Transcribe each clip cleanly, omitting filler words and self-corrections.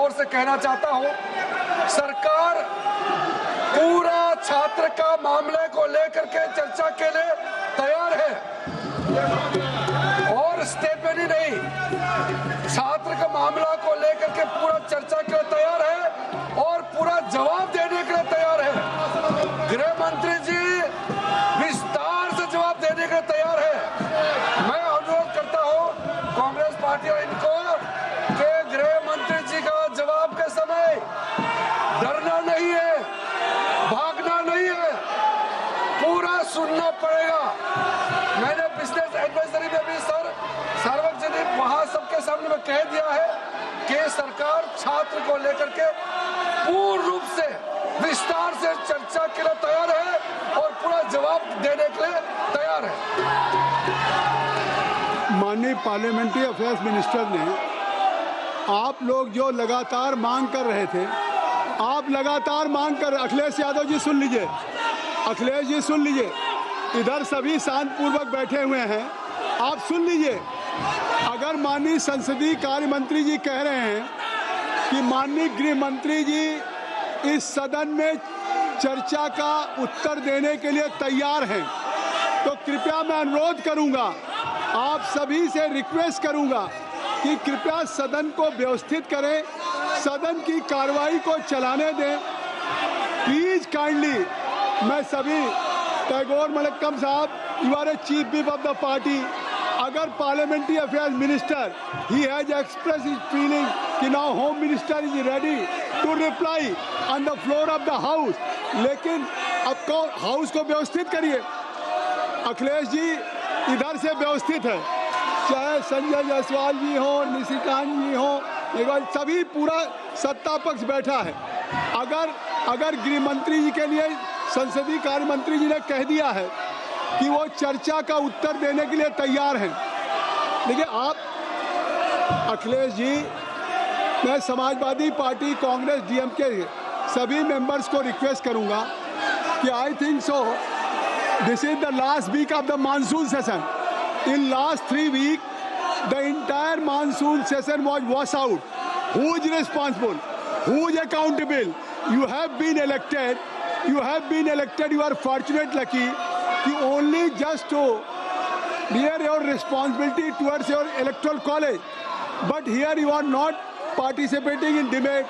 जोर से कहना चाहता हूं, सरकार पूरा छात्र का मामले को लेकर के चर्चा के लिए तैयार है और स्टेटमेंट ही नहीं, छात्र का मामला को लेकर के पूरा चर्चा के लिए तैयार है और पूरा जवाब देने के लिए तैयार है। गृह मंत्री जी विस्तार से जवाब देने के लिए तैयार है। मैं अनुरोध करता हूं कांग्रेस पार्टी और इनको कि गृह मंत्री जी का जवाब के समय डरना नहीं है, भागना नहीं है, पूरा सुनना पड़ेगा। मैंने बिजनेस एडवाइजरी में भी सर सार्वजनिक वहां सबके सामने में कह दिया है कि सरकार छात्र को लेकर के पूर्ण रूप से विस्तार से चर्चा के लिए तैयार है और पूरा जवाब देने के लिए तैयार है। माननीय पार्लियामेंट्री अफेयर्स मिनिस्टर ने आप लोग जो लगातार मांग कर रहे थे, आप लगातार मांग कर, अखिलेश यादव जी सुन लीजिए, अखिलेश जी सुन लीजिए, इधर सभी शांतिपूर्वक बैठे हुए हैं, आप सुन लीजिए। अगर माननीय संसदीय कार्य मंत्री जी कह रहे हैं कि माननीय गृह मंत्री जी इस सदन में चर्चा का उत्तर देने के लिए तैयार हैं, तो कृपया मैं अनुरोध करूंगा, आप सभी से रिक्वेस्ट करूंगा कि कृपया सदन को व्यवस्थित करें, सदन की कार्रवाई को चलाने दें। प्लीज काइंडली, मैं सभी, टैगोर मलक्कम साहब, you are a chief whip of the party, अगर parliamentary affairs minister he has express his feeling कि now home minister is ready to reply on the floor of the house, लेकिन अब house को व्यवस्थित करिए। अखिलेश जी इधर से व्यवस्थित है, चाहे संजय जायसवाल जी हो, निशिकांत जी हो, सभी पूरा सत्ता पक्ष बैठा है। अगर गृह मंत्री जी के लिए संसदीय कार्य मंत्री जी ने कह दिया है कि वो चर्चा का उत्तर देने के लिए तैयार हैं, देखिए आप अखिलेश जी, मैं समाजवादी पार्टी, कांग्रेस, डीएमके सभी मेंबर्स को रिक्वेस्ट करूंगा कि I think so this is the last week of the monsoon session. In last 3 weeks the entire monsoon session was washed out. Who is responsible? Who is accountable? You have been elected. You have been elected. You are fortunate, lucky. You only just to bear your responsibility towards your electoral college. But here you are not participating in debate.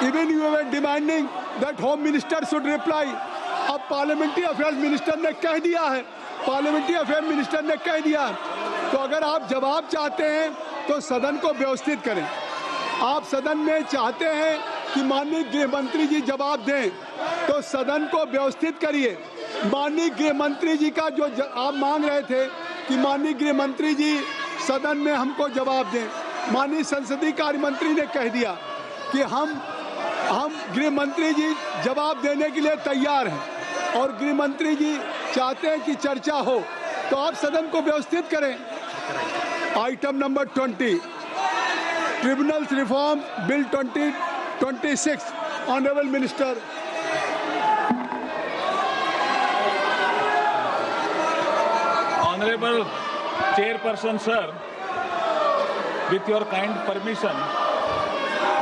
Even you were demanding that Home Minister should reply. अब parliamentary affairs minister ने कह दिया है, parliamentary affairs minister ने कह दिया है, तो अगर आप जवाब चाहते हैं तो सदन को व्यवस्थित करें। आप सदन में चाहते हैं कि माननीय गृह मंत्री जी जवाब दें, तो सदन को व्यवस्थित करिए। माननीय गृह मंत्री जी का जो आप मांग रहे थे कि माननीय गृह मंत्री जी सदन में हमको जवाब दें, माननीय संसदीय कार्य मंत्री ने कह दिया कि हम गृह मंत्री जी जवाब देने के लिए तैयार हैं और गृह मंत्री जी चाहते हैं कि चर्चा हो, तो आप सदन को व्यवस्थित करें। Item number 20, tribunals reform bill 2026, honourable minister. Honorable Chairperson, sir, with your kind permission,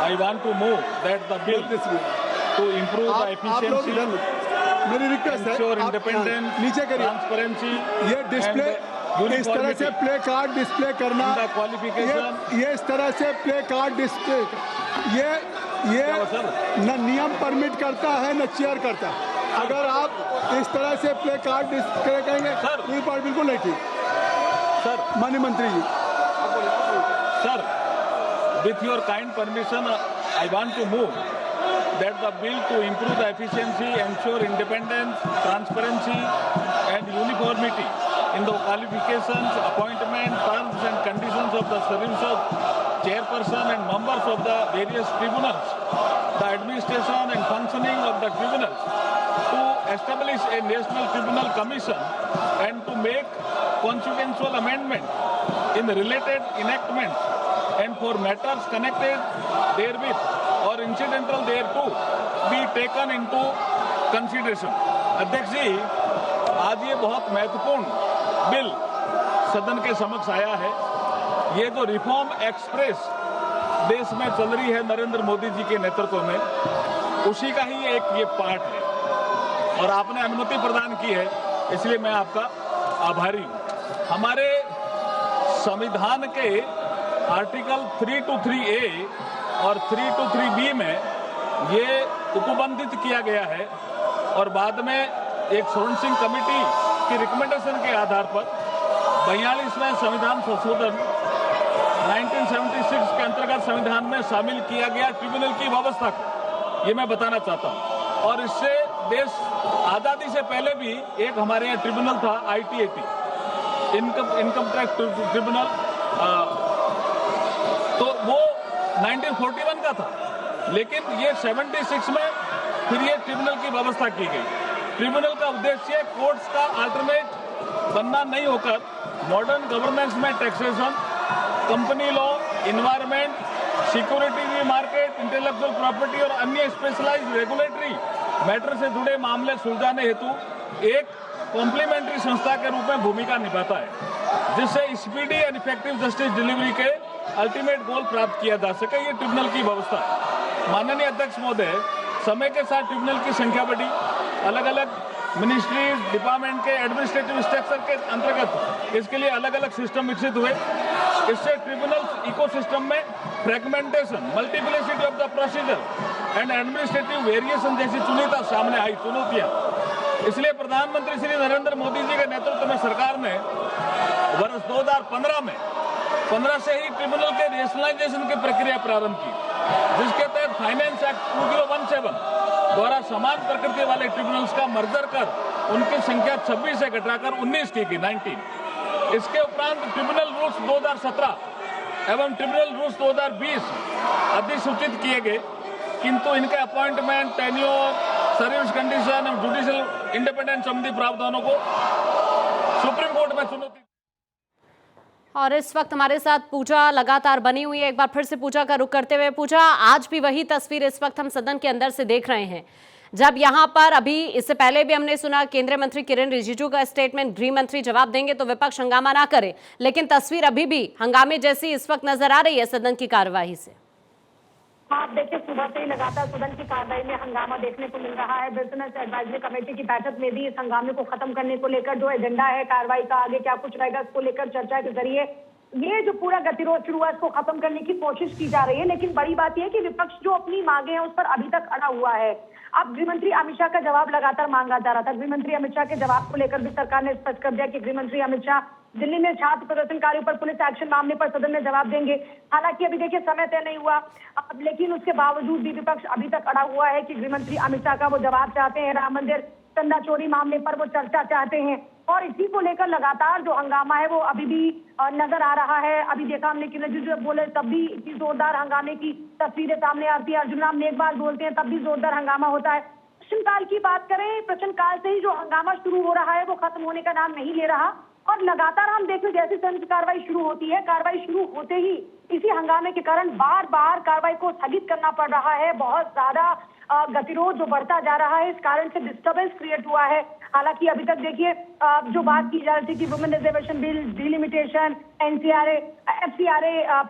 I want to move that the bill to improve the efficiency, मेरी रिक्वेस्ट है, ensure independence, नीचे करिए, transparency, ये डिस्प्ले इस तरह से प्ले कार्ड डिस्प्ले करना, the qualification, ये इस तरह से प्ले कार्ड डिस्प्ले, ये न नियम परमिट करता है न चेयर करता है। अगर आप इस तरह से प्ले कार्ड डिस्प्ले करेंगे तो ये बात बिल्कुल नहीं ठीक। sir, माननीय मंत्री जी, sir, with your kind permission, I want to move that the bill to improve the efficiency, ensure independence, transparency and uniformity in the qualifications, appointment, terms and conditions of the service of chairperson and members of the various tribunals, the administration and functioning of the tribunals, to establish a national tribunal commission and to make consequential amendment in the related enactments and for matters connected therewith or incidental thereto be taken into consideration. अध्यक्ष जी, आज ये बहुत महत्वपूर्ण bill सदन के समक्ष आया है। ये जो रिफॉर्म एक्सप्रेस देश में चल रही है नरेंद्र मोदी जी के नेतृत्व में, उसी का ही एक ये पार्ट है और आपने अनुमति प्रदान की है, इसलिए मैं आपका आभारी हूँ। हमारे संविधान के आर्टिकल 323A और 323B में ये उपबंधित किया गया है और बाद में एक सोरेन सिंह कमेटी की रिकमेंडेशन के आधार पर 42वें संविधान संशोधन 1976 के अंतर्गत संविधान में शामिल किया गया ट्रिब्यूनल की व्यवस्था को, ये मैं बताना चाहता हूँ। और इससे देश आज़ादी से पहले भी एक हमारे यहाँ ट्रिब्यूनल था, ITAT, इनकम टैक्स ट्रिब्यूनल, तो वो 1941 का था, लेकिन ये 76 में फिर ये ट्रिब्यूनल की व्यवस्था की गई। ट्रिब्यूनल का उद्देश्य कोर्ट्स का अल्टरनेट बनना नहीं होकर मॉडर्न गवर्नेंस में taxation, company law, environment, security market, intellectual property और अन्य स्पेशलाइज्ड रेगुलेटरी मैटर से जुड़े मामले सुलझाने हेतु एक कॉम्प्लीमेंट्री संस्था के रूप में भूमिका निभाता है, जिससे speedy and effective justice delivery के अल्टीमेट गोल प्राप्त किया जा सके। ये ट्रिब्यूनल की व्यवस्था है। माननीय अध्यक्ष महोदय, समय के साथ ट्रिब्यूनल की संख्या बढ़ी, अलग अलग मिनिस्ट्रीज, डिपार्टमेंट के एडमिनिस्ट्रेटिव स्ट्रक्चर के अंतर्गत इसके लिए अलग अलग सिस्टम विकसित हुए। इससे ट्रिब्यूनल इकोसिस्टम में fragmentation, multiplicity of the procedure and administrative variation जैसी चुनौतियां। इसलिए प्रधानमंत्री श्री नरेंद्र मोदी जी के नेतृत्व में सरकार ने वर्ष 2015 से ही ट्रिब्यूनल के रेशनलाइजेशन की प्रक्रिया प्रारंभ की, जिसके तहत फाइनेंस एक्ट 2017 द्वारा समान प्रकृति वाले ट्रिब्यूनल्स का मर्जर कर उनकी संख्या 26 से घटाकर 19 की गई, 19। इसके उपरांत ट्रिब्यूनल रूल्स 2017 एवं ट्रिब्यूनल रूल्स 2020 अधिसूचित किए गए, किंतु इनके अपॉइंटमेंट, टेन्योर, सर्विस कंडीशन एवं जुडिशियल इंडिपेंडेंस संबंधी प्रावधानों को सुप्रीम कोर्ट में चुनौती। और इस वक्त हमारे साथ पूजा लगातार बनी हुई है। एक बार फिर से पूजा का रुख करते हुए, पूजा, आज भी वही तस्वीर इस वक्त हम सदन के अंदर से देख रहे हैं, जब यहाँ पर अभी इससे पहले भी हमने सुना केंद्रीय मंत्री किरेन रिजिजू का स्टेटमेंट, गृह मंत्री जवाब देंगे तो विपक्ष हंगामा ना करे, लेकिन तस्वीर अभी भी हंगामे जैसी इस वक्त नजर आ रही है सदन की कार्यवाही से। आप देखिए, सुबह से ही लगातार सदन की कार्रवाई में हंगामा देखने को मिल रहा है। बिजनेस एडवाइजरी कमेटी की बैठक में भी इस हंगामे को खत्म करने को लेकर जो एजेंडा है कार्रवाई का, आगे क्या कुछ रहेगा, इसको लेकर चर्चा के जरिए ये जो पूरा गतिरोध शुरू हुआ इसको खत्म करने की कोशिश की जा रही है। लेकिन बड़ी बात यह है कि विपक्ष जो अपनी मांगे हैं उस पर अभी तक अड़ा हुआ है। अब गृहमंत्री अमित शाह का जवाब लगातार मांगा जा रहा था। गृहमंत्री अमित शाह के जवाब को लेकर भी सरकार ने स्पष्ट कर दिया कि गृहमंत्री अमित शाह दिल्ली में छात्र प्रदर्शनकारियों पर पुलिस एक्शन मामले पर सदन में जवाब देंगे। हालांकि अभी देखिए समय तय नहीं हुआ, लेकिन उसके बावजूद भी विपक्ष अभी तक अड़ा हुआ है कि गृहमंत्री अमित शाह का वो जवाब चाहते हैं। राम मंदिर चंदा चोरी मामले पर वो चर्चा चाहते हैं और इसी को लेकर लगातार जो हंगामा है वो अभी भी नजर आ रहा है। अभी देखा हमने कि रिजिजू बोले तब भी इतनी जोरदार हंगामे की तस्वीरें सामने आती है। अर्जुन राम मेघवाल बोलते हैं तब भी जोरदार हंगामा होता है। प्रश्नकाल की बात करें, प्रश्नकाल से ही जो हंगामा शुरू हो रहा है वो खत्म होने का नाम नहीं ले रहा और लगातार हम देख रहे जैसे सदन की कार्रवाई शुरू होती है, कार्रवाई शुरू होते ही इसी हंगामे के कारण बार बार कार्रवाई को स्थगित करना पड़ रहा है। बहुत ज्यादा गतिरोध जो बढ़ता जा रहा है, इस कारण से डिस्टर्बेंस क्रिएट हुआ है। हालांकि अभी तक देखिए जो बात की जा रही थी कि women reservation bill, delimitation, NCRA,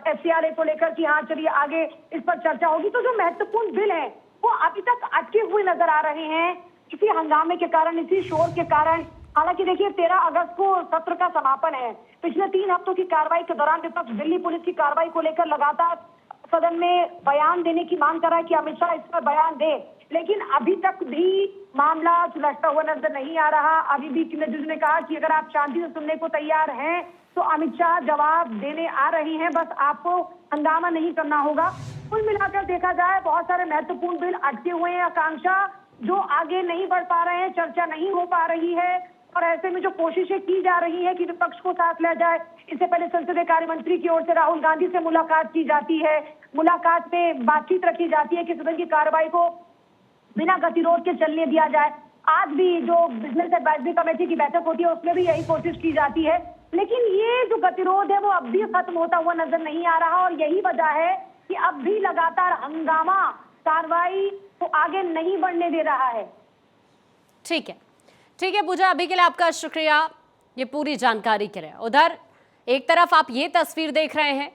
FCRA को लेकर कि हाँ चलिए आगे इस पर चर्चा होगी, तो जो महत्वपूर्ण बिल है वो अभी तक अटके हुए नजर आ रहे हैं इसी हंगामे के कारण, इसी शोर के कारण। हालांकि देखिए 13 अगस्त को सत्र का समापन है। पिछले 3 हफ्तों की कार्रवाई के दौरान विपक्ष दिल्ली पुलिस की कार्रवाई को लेकर लगातार सदन में बयान देने की मांग कर रहा है कि अमित शाह इस पर बयान दे, लेकिन अभी तक भी मामला सुलझता हुआ नजर नहीं आ रहा। अभी भी रिजिजू ने कहा कि अगर आप शांति से सुनने को तैयार हैं तो अमित शाह जवाब देने आ रहे हैं, बस आपको हंगामा नहीं करना होगा। कुल मिलाकर देखा जाए बहुत सारे महत्वपूर्ण बिल अटके हुए हैं, आकांक्षा जो आगे नहीं बढ़ पा रहे हैं, चर्चा नहीं हो पा रही है और ऐसे में जो कोशिशें की जा रही है कि विपक्ष को साथ लिया जाए। इससे पहले संसदीय कार्य मंत्री की ओर से राहुल गांधी से मुलाकात की जाती है, मुलाकात में बातचीत रखी जाती है कि सदन की कार्रवाई को बिना गतिरोध के चलने दिया जाए। आज भी जो बिजनेस एडवाइजरी कमेटी की बैठक होती है उसमें भी यही कोशिश की जाती है, लेकिन ये जो गतिरोध है वो अब भी खत्म होता हुआ नजर नहीं आ रहा और यही वजह है कि अब भी लगातार हंगामा कार्रवाई को आगे नहीं बढ़ने दे रहा है। ठीक है पूजा, अभी के लिए आपका शुक्रिया ये पूरी जानकारी के लिए। उधर एक तरफ आप ये तस्वीर देख रहे हैं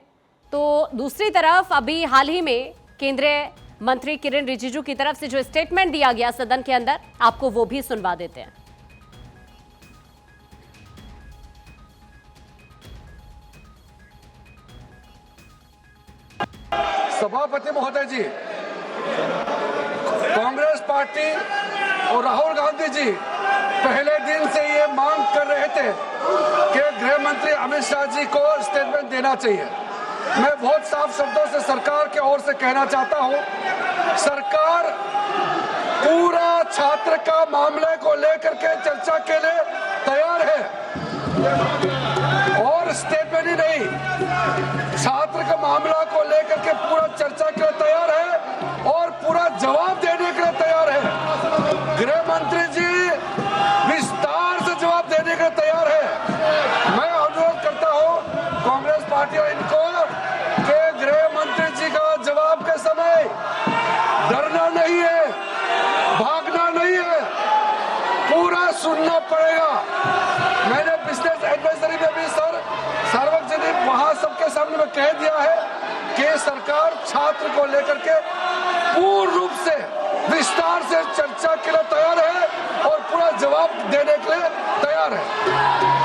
तो दूसरी तरफ अभी हाल ही में केंद्रीय मंत्री किरेन रिजिजू की तरफ से जो स्टेटमेंट दिया गया सदन के अंदर, आपको वो भी सुनवा देते हैं। सभापति महोदय जी, कांग्रेस पार्टी और राहुल गांधी जी पहले दिन से ये मांग कर रहे थे कि गृह मंत्री अमित शाह जी को स्टेटमेंट देना चाहिए। मैं बहुत साफ शब्दों से सरकार के ओर से कहना चाहता हूं, सरकार पूरा छात्र का मामले को लेकर के चर्चा के लिए तैयार है और स्टेटमेंट ही नहीं, छात्र का मामला को लेकर के पूरा चर्चा के लिए तैयार है और पूरा जवाब देने के लिए तैयार है। गृह मंत्री जी विस्तार से जवाब देने के लिए तैयार है। मैं अनुरोध करता हूं कांग्रेस पार्टी और इनको कि गृह मंत्री जी का जवाब के समय डरना नहीं है, भागना नहीं है, पूरा सुनना पड़ेगा। मैंने बिजनेस एडवाइजरी में भी सार्वजनिक वहां सबके सामने में कह दिया है कि सरकार छात्र को लेकर के पूर्ण रूप से विस्तार से चर्चा के लिए तैयार है और पूरा जवाब देने के लिए तैयार है।